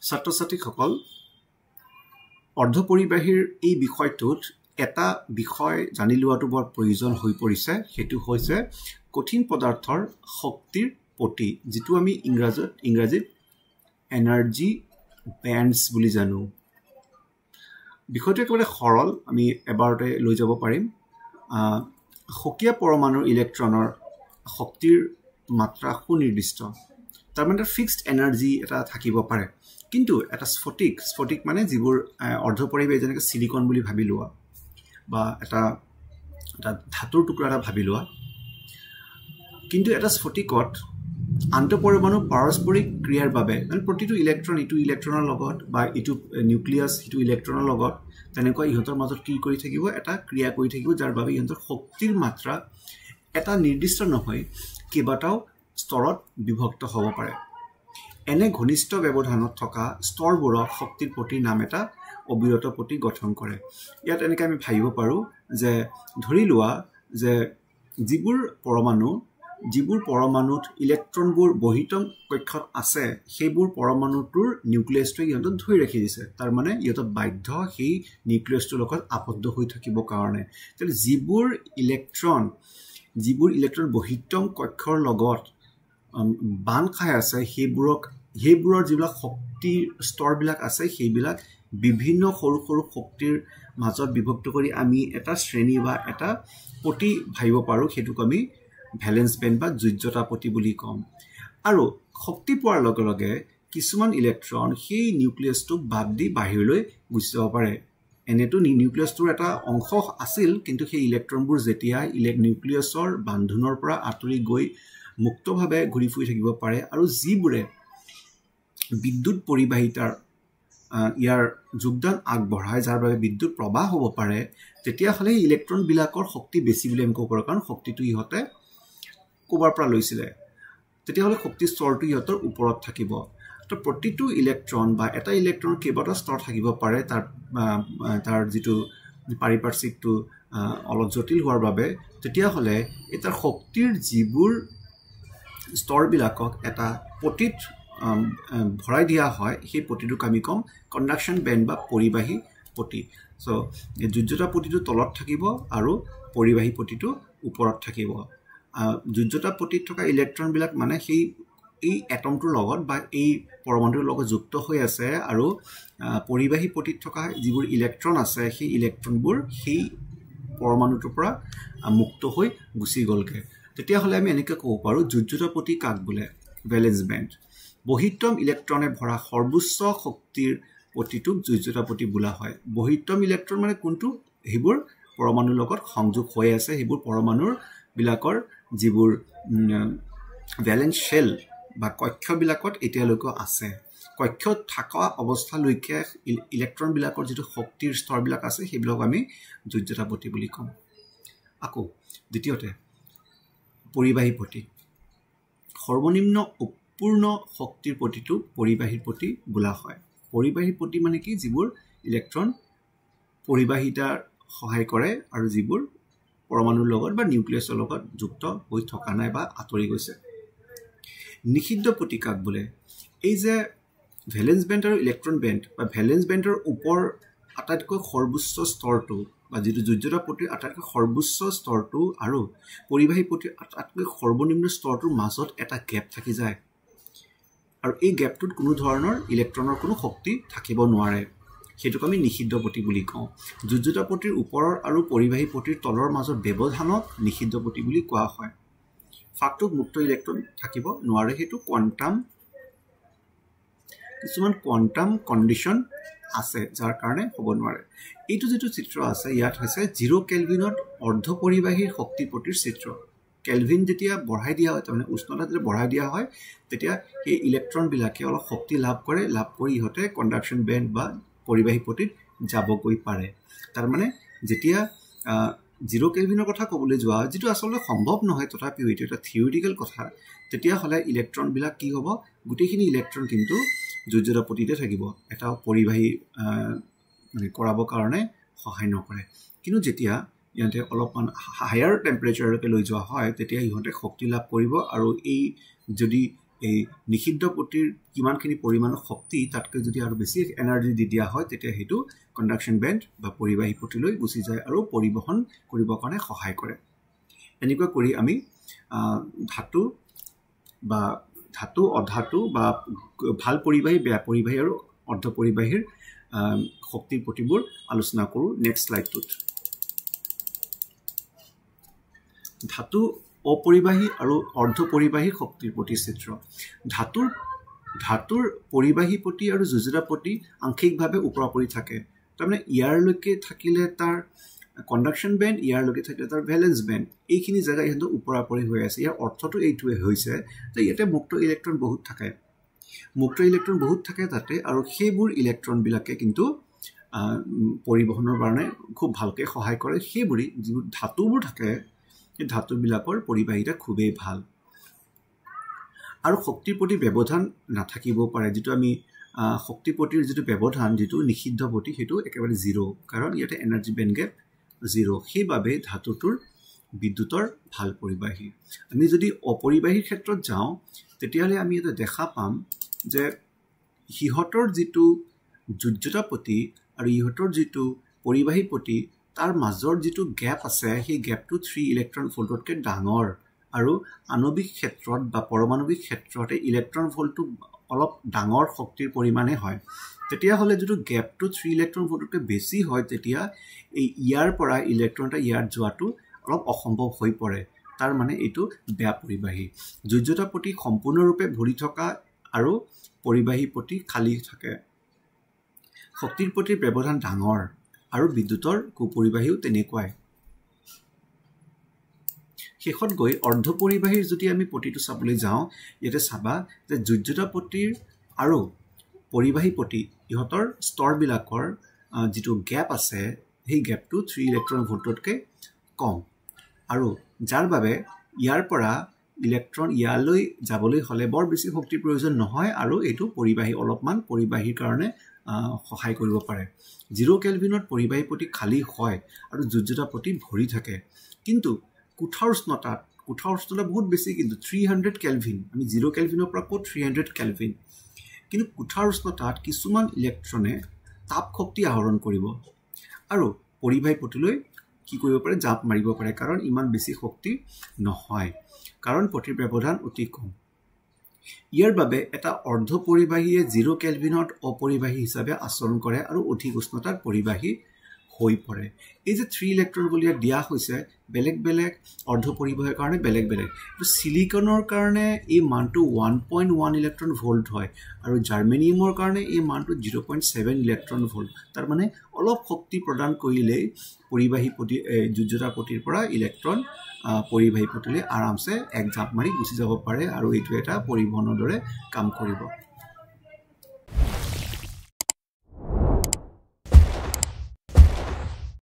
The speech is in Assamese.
ছাত্ৰ-ছাত্ৰীসকল অৰ্ধপৰিবাহীৰ এই বিষয়টোত এটা বিষয় জানি লোৱাটো বৰ প্ৰয়োজন হৈ পৰিছে সেইটো হৈছে কঠিন পদাৰ্থৰ শক্তিৰ পটি যেটো আমি ইংৰাজীত এনাৰ্জি ব্যান্ডস বুলি জানো বিষয়টো একেবাৰে সৰল আমি এবাৰতে লৈ যাব পাৰিম শকিয়া পৰমাণুৰ ইলেক্ট্ৰনৰ শক্তিৰ মাত্ৰা সুনিৰ্দিষ্ট তাৰ মানে ফিক্সড এনাৰ্জি এটা থাকিব পাৰে কিন্তু এটা স্ফটিক মানে যিবোৰ অৰ্ধপৰিবাহী যেনেকৈ সিলিকন বুলি ভাবি লোৱা বা এটা ধাতুৰ টুকুৰা এটা ভাবি লোৱা কিন্তু এটা স্ফটিকত আন্তঃপৰমাণু পাৰস্পৰিক ক্ৰিয়াৰ বাবে মানে প্ৰতিটো ইলেক্ট্ৰন ইটো ইলেক্ট্ৰনৰ লগত বা ইটো নিউক্লিয়াছ ইটো ইলেক্ট্ৰনৰ লগত তেনেকুৱা ইহঁতৰ মাজত কি কৰি থাকিব এটা ক্ৰিয়া কৰি থাকিব যাৰ বাবে ইহঁতৰ শক্তিৰ মাত্ৰা এটা নিৰ্দিষ্ট নহয় কেইবাটাও স্তৰত বিভক্ত হ'ব পাৰে এনে ঘনিষ্ঠ ব্যৱধানত থকা স্তৰবোৰক শক্তিৰ পটিৰ নাম এটা অবিৰত পটি গঠন কৰে ইয়াত এনেকৈ আমি ভাবিব পাৰো যে ধৰি লোৱা যে যিবোৰ পৰমাণুত ইলেক্ট্ৰনবোৰ বহিতম কক্ষত আছে সেইবোৰ পৰমাণুটোৰ নিউক্লিয়াছটো ইহঁতক ধৰি ৰাখি দিছে তাৰ মানে ইহঁতক বাধ্য সেই নিউক্লিয়াছটোৰ লগত আবদ্ধ হৈ থাকিব কাৰণে তেল যিবোৰ ইলেক্ট্ৰন বহিতম কক্ষৰ লগত বান খাই আছে সেইবোৰৰ যিবিলাক শক্তিৰ স্তৰবিলাক আছে সেইবিলাক বিভিন্ন সৰু সৰু শক্তিৰ মাজত বিভক্ত কৰি আমি এটা শ্ৰেণী বা এটা পটি ভাবিব পাৰো সেইটোক আমি ভ্যালেন্স ব্যান্ড বা যোজ্যতা পটি বুলি কম আৰু শক্তি পোৱাৰ লগে লগে কিছুমান ইলেক্ট্ৰন সেই নিউক্লিয়াছটোক বাদ দি বাহিৰলৈ গুচি যাব পাৰে এনেটো নিউক্লিয়াছটোৰ এটা অংশ আছিল কিন্তু সেই ইলেক্ট্ৰনবোৰ যেতিয়া নিউক্লিয়াছৰ বান্ধোনৰ পৰা আঁতৰি গৈ মুক্তভাৱে ঘূৰি ফুৰি থাকিব পাৰে আৰু যিবোৰে বিদ্যুৎ পৰিবাহিতাৰ ইয়াৰ যোগদান আগবঢ়ায় যাৰ বাবে বিদ্যুৎ প্ৰবাহ হ'ব পাৰে তেতিয়াহ'লে ইলেক্ট্ৰন বিলাকৰ শক্তি বেছি বুলি আমি ক'ব পাৰোঁ কাৰণ শক্তিটো ইহঁতে কোবাৰ পৰা লৈছিলে তেতিয়াহ'লে শক্তিৰ স্তৰটো ইহঁতৰ ওপৰত থাকিব তো প্ৰতিটো ইলেক্ট্ৰন বা এটা ইলেক্ট্ৰনৰ কেইবাটা স্তৰ থাকিব পাৰে তাৰ যিটো পাৰিপাৰ্শ্বিকটো অলপ জটিল হোৱাৰ বাবে তেতিয়াহ'লে এটাৰ শক্তিৰ যিবোৰ স্তৰবিলাকক এটা পটিত ভৰাই দিয়া হয় সেই পটিটোক আমি কম কণ্ডাকশ্যন বেণ্ড বা পৰিবাহী পটি সো যোজ্যতা পটিটো তলত থাকিব আৰু পৰিবাহী পটিটো ওপৰত থাকিব যোজ্যতা পটিত থকা ইলেক্ট্ৰনবিলাক মানে এই এটমটোৰ লগত বা এই পৰমাণুৰ লগত যুক্ত হৈ আছে আৰু পৰিবাহী পটিত থকা যিবোৰ ইলেক্ট্ৰন আছে সেই ইলেক্ট্ৰনবোৰ সেই পৰমাণুটোৰ পৰা মুক্ত হৈ গুচি গ'লগে তেতিয়াহ'লে আমি এনেকৈ ক'ব পাৰোঁ যোজ্যতা পটি কাক বোলে ভ্যালেন্স ব্যান্ড বহিতম ইলেক্ট্ৰনে ভৰা সৰ্বোচ্চ শক্তিৰ পটিটোক যোজ্যতা পটি বোলা হয় বহিতম ইলেক্ট্ৰন মানে কোনটো সেইবোৰ পৰমাণুৰ লগত সংযোগ হৈ আছে সেইবোৰ পৰমাণুৰ বিলাকৰ যিবোৰ ভ্যালেন্স শেল বা কক্ষবিলাকত এতিয়ালৈকে আছে কক্ষত থকা অৱস্থালৈকে ইলেক্ট্ৰন বিলাকৰ যিটো শক্তিৰ স্তৰবিলাক আছে সেইবিলাক আমি যোজ্যতা পটি বুলি কম আকৌ দ্বিতীয়তে পৰিবাহী পটি সৰ্বনিম্ন পূৰ্ণ শক্তিৰ পটিটো পৰিবাহী পটি বোলা হয় পৰিবাহী পটি মানে কি যিবোৰ ইলেক্ট্ৰন পৰিবাহিতাৰ সহায় কৰে আৰু যিবোৰ পৰমাণুৰ লগত বা নিউক্লিয়াছৰ লগত যুক্ত হৈ থকা নাই বা আঁতৰি গৈছে নিষিদ্ধ পটি কাক বোলে এই যে ভ্যালেন্স ব্যান্ড আৰু ইলেক্ট্ৰন ব্যান্ড বা ভ্যালেন্স ব্যান্ডৰ ওপৰ আটাইতকৈ সৰ্বোচ্চ স্তৰটো বা যিটো যোজ্যতা পটিৰ আটাইতকৈ সৰ্বোচ্চ স্তৰটো আৰু পৰিবাহী পটিৰ আটাইতকৈ সৰ্বনিম্ন স্তৰটোৰ মাজত এটা গেপ থাকি যায় আৰু এই গেপটোত কোনো ধৰণৰ ইলেক্ট্ৰনৰ কোনো শক্তি থাকিব নোৱাৰে সেইটোক আমি নিষিদ্ধ পটি বুলি কওঁ যোজ্যতা পটিৰ ওপৰৰ আৰু পৰিবাহী পটিৰ তলৰ মাজত ব্যৱধানক নিষিদ্ধ পটি বুলি কোৱা হয় ফাকটোত মুক্ত ইলেক্ট্ৰন থাকিব নোৱাৰে সেইটো কিছুমান কোৱান্টাম কণ্ডিশ্যন আছে যাৰ কাৰণে হ'ব নোৱাৰে এইটো যিটো চিত্ৰ আছে ইয়াত হৈছে 0 কেলভিনত অৰ্ধপৰিবাহীৰ শক্তি পটিৰ চিত্ৰ কেলভিন যেতিয়া বঢ়াই দিয়া হয় মানে উষ্ণতা যেতিয়া বঢ়াই দিয়া হয় তেতিয়া এই ইলেক্ট্ৰনবিলাকে অলপ শক্তি লাভ কৰি ইহঁতে কণ্ডাকশ্যন বেণ্ড বা পৰিবাহী পটিত যাবগৈ পাৰে তাৰ মানে যেতিয়া 0 কেলভিনৰ কথা ক'বলৈ যোৱা যিটো আচলতে সম্ভৱ নহয় তথাপিও এইটো এটা থিওৰিটিকেল কথা তেতিয়াহ'লে ইলেক্ট্ৰনবিলাক কি হ'ব গোটেইখিনি ইলেক্ট্ৰন কিন্তু যোজ্যতা পটিতে থাকিব এটা পৰিবাহী মানে কৰাবৰ কাৰণে সহায় নকৰে কিন্তু যেতিয়া ইহঁতে অলপমান হায়াৰ টেম্পাৰেচাৰলৈকে লৈ যোৱা হয় তেতিয়া ইহঁতে শক্তি লাভ কৰিব আৰু এই যদি এই নিষিদ্ধ পটিৰ কিমানখিনি পৰিমাণৰ শক্তি তাতকৈ যদি আৰু বেছি এনাৰ্জি দি দিয়া হয় তেতিয়া হেতু কণ্ডাকচন বেণ্ড বা পৰিবাহী পটিলৈ গুচি যায় আৰু পৰিবহন কৰিব কাৰণে সহায় কৰে এনেকুৱা কৰি আমি ধাতু বা ধাতু অধাতু বা ভাল পৰিবাহী বেয়া পৰিবাহী আৰু অৰ্ধ পৰিবাহীৰ শক্তিৰ পটিবোৰ আলোচনা কৰো নেক্সট স্লাইডটোত ধাতু অপৰিবাহী আৰু অৰ্ধ পৰিবাহী শক্তিৰ পটি চিত্ৰ ধাতুৰ পৰিবাহী পটি আৰু যুঁজোৰা পটি আংশিকভাৱে ওপৰাপৰি থাকে তাৰমানে ইয়াৰলৈকে থাকিলে তাৰ কণ্ডাকচন বেণ্ড ইয়াৰলৈকে থাকিলে তাৰ ভেলেন্স বেণ্ড এইখিনি জায়গা ইহঁতৰ ওপৰাপৰি হৈ আছে ইয়াৰ অৰ্থটো এইটোৱে হৈছে যে ইয়াতে মুক্ত ইলেক্ট্ৰন বহুত থাকে তাতে আৰু সেইবোৰ ইলেক্ট্ৰনবিলাকে কিন্তু পৰিবহনৰ কাৰণে খুব ভালকৈ সহায় কৰে সেইবোৰে যিবোৰ ধাতুবোৰ থাকে এই ধাতুবিলাকৰ পৰিবাহিতা খুবেই ভাল আৰু শক্তিৰ প্ৰতি ব্যৱধান নাথাকিব পাৰে যেটো আমি শক্তি পটিৰ যেটো ব্যৱধান যেটো নিষিদ্ধ পটি হেতু একেবাৰে জিৰো কাৰণ ইয়াতে এনাৰ্জি বেণ্ড গ্যাপ জিৰো সেইভাবে ধাতুটোৰ বিদ্যুতৰ ভাল পৰিবাহী আমি যদি অপৰিবাহীৰ ক্ষেত্ৰত যাওঁ তেতিয়ালে আমি এটা দেখা পাম যে হিহতৰ যেটো যোজ্যতা পটি আৰু ইহতৰ যেটো পৰিবাহী পটি তাৰ মাজৰ যেটো গ্যাপ আছে সেই গ্যাপটো 3 ইলেক্ট্ৰন ভোল্টতকৈ ডাঙৰ আৰু আণবিক ক্ষেত্ৰত বা পৰমাণবিক ক্ষেত্ৰতে ইলেক্ট্ৰন ভোল্টটো অলপ ডাঙৰ শক্তিৰ পৰিমাণে হয় তেতিয়া হলে যেটো গ্যাপটো 3 ইলেক্ট্ৰন ভোল্টতকৈ বেছি হয় তেতিয়া এই ইয়াৰ পৰা ইলেক্ট্ৰনটা ইয়াৰ যোৱাটো অলপ অসম্ভৱ হৈ পৰে তাৰ মানে এইটো বেয়া পৰিবাহী যোজ্যতা পটি সম্পূৰ্ণৰূপে ভৰি থকা আৰু পৰিবাহী পটি খালি থাকে শক্তিৰ পটিৰ ব্যৱধান ডাঙৰ আৰু বিদ্যুতৰ কুপৰিবাহীও তেনেকুৱাই শেষত গৈ অৰ্ধ পৰিবাহীৰ যদি আমি পটিটো চাবলৈ যাওঁ ইয়াতে চাবা যে যোজ্যতা পটিৰ আৰু পৰিবাহী পটি ইহতৰ স্তৰবিলাকৰ যেটো গ্যাপ আছে সেই গ্যাপটো 3 ইলেক্ট্ৰন ভোল্টতকৈ কম আৰু যাৰ বাবে ইয়াৰ পৰা ইলেক্ট্ৰন ইয়ালৈ যাবলৈ হলে বৰ বেছি শক্তিৰ প্ৰয়োজন নহয় আৰু এটো পৰিবাহী অলপমান পৰিবাহীৰ কাৰণে সহায় কৰিব পাৰে 0 কেলভিনত পৰিবাহী পটি খালি হয় আৰু যোজ্যতা পটি ভৰি থাকে কিন্তু কোঠাৰ উষ্ণতা বহুত বেছি কিন্তু 300 কেলভিন আমি 0 কেলভিনৰ পৰা কত 300 কেলভিন কিন্তু কোঠাৰ উষ্ণতাত কিছুমান ইলেক্ট্ৰনে তাপ শক্তি আহৰণ কৰিব আৰু পৰিবাহী পটিলৈ কি কৰিব পাৰে জাপ মাৰিব পাৰে কাৰণ ইমান বেছি শক্তি নহয় কাৰণ পটিৰ ব্যৱধান অতি কম ইয়াৰ বাবে এটা অৰ্ধ পৰিবাহীয়ে 0 কেলভিনত অপৰিবাহী হিচাপে আচৰণ কৰে আৰু অধিক উষ্ণতাৰ পৰিবাহী হৈ পৰে এই যে 3 ইলেক্ট্ৰন বলিয়া দিয়া হৈছে বেলেগ অৰ্ধ পৰিবাহীৰ কাৰণে বেলেগ তো সিলিকনৰ কাৰণে এই মানটো 1.1 ইলেক্ট্ৰন ভোল্ট হয় আৰু জাৰ্মেনিয়ামৰ কাৰণে এই মানটো 0.7 ইলেক্ট্ৰন ভোল্ট তাৰ মানে অলপ শক্তি প্ৰদান কৰিলে পৰিবাহী পটি যোজ্যতা পটিৰ পৰা ইলেক্ট্ৰন পৰিবাহী পটিলৈ আৰামছে এক জাপ মাৰি গুচি যাব পাৰে আৰু এইটো এটা পৰিবহনৰ দৰে কাম কৰিব